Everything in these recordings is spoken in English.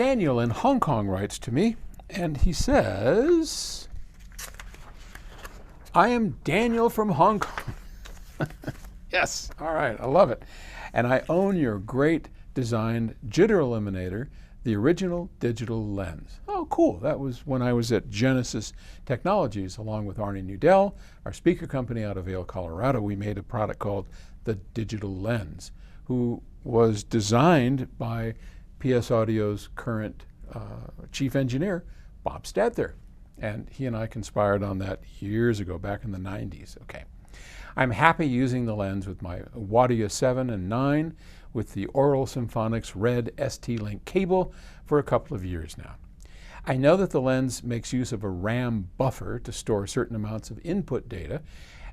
Daniel in Hong Kong writes to me, and he says, I am Daniel from Hong Kong. Yes, all right, I love it. And I own your great designed jitter eliminator, the original digital lens. Oh, cool. That was when I was at Genesis Technologies, along with Arnie Nudell, our speaker company out of Vail, Colorado. We made a product called the Digital Lens, who was designed by PS Audio's current chief engineer, Bob Stadther. And he and I conspired on that years ago, back in the 90s. Okay. I'm happy using the lens with my Wadia 7 and 9 with the Aural Symphonics red ST-Link cable for a couple of years now. I know that the lens makes use of a RAM buffer to store certain amounts of input data,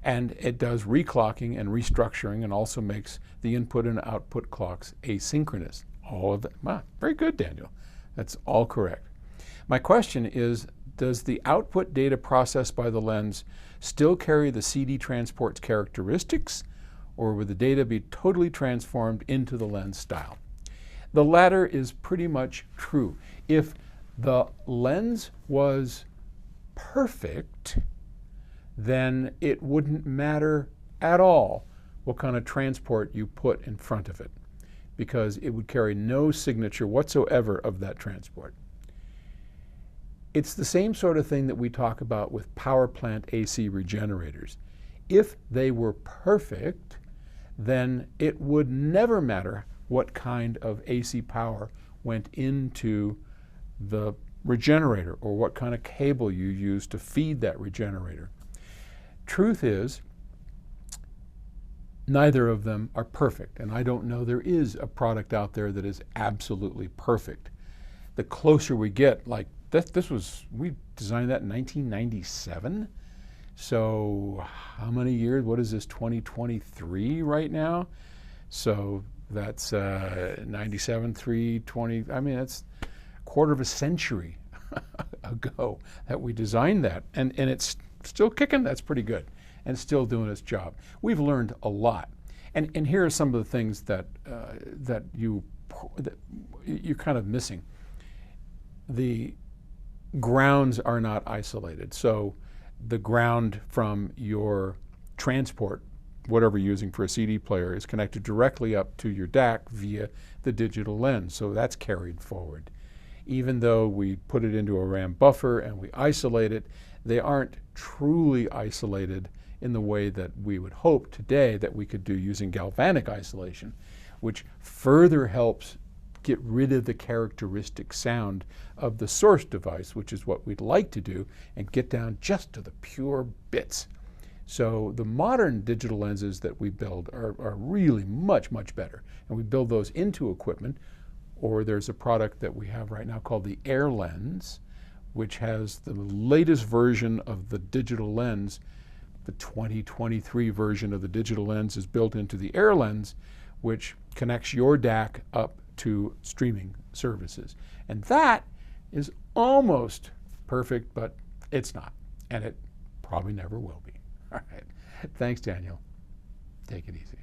and it does reclocking and restructuring and also makes the input and output clocks asynchronous. All of that. Wow, very good, Daniel. That's all correct. My question is, does the output data processed by the lens still carry the CD transport's characteristics, or would the data be totally transformed into the lens style? The latter is pretty much true. If the lens was perfect, then it wouldn't matter at all what kind of transport you put in front of it, because it would carry no signature whatsoever of that transport. It's the same sort of thing that we talk about with power plant AC regenerators. If they were perfect, then it would never matter what kind of AC power went into the regenerator or what kind of cable you used to feed that regenerator. Truth is, neither of them are perfect, and I don't know there is a product out there that is absolutely perfect. The closer we get, like we designed that in 1997. So how many years? What is this, 2023 right now? So that's 97, 320. I mean, that's a quarter of a century ago that we designed that. And it's still kicking. That's pretty good. And still doing its job. We've learned a lot. And here are some of the things that you're kind of missing. The grounds are not isolated. So the ground from your transport, whatever you're using for a CD player, is connected directly up to your DAC via the digital lens. So that's carried forward. Even though we put it into a RAM buffer and we isolate it, they aren't truly isolated in the way that we would hope today that we could do using galvanic isolation, which further helps get rid of the characteristic sound of the source device, which is what we'd like to do, and get down just to the pure bits. So the modern digital lenses that we build are really much, much better. And we build those into equipment, or there's a product that we have right now called the Air Lens, which has the latest version of the digital lens. The 2023 version of the digital lens is built into the Air Lens, which connects your DAC up to streaming services. And that is almost perfect, but it's not. And it probably never will be. All right. Thanks, Daniel. Take it easy.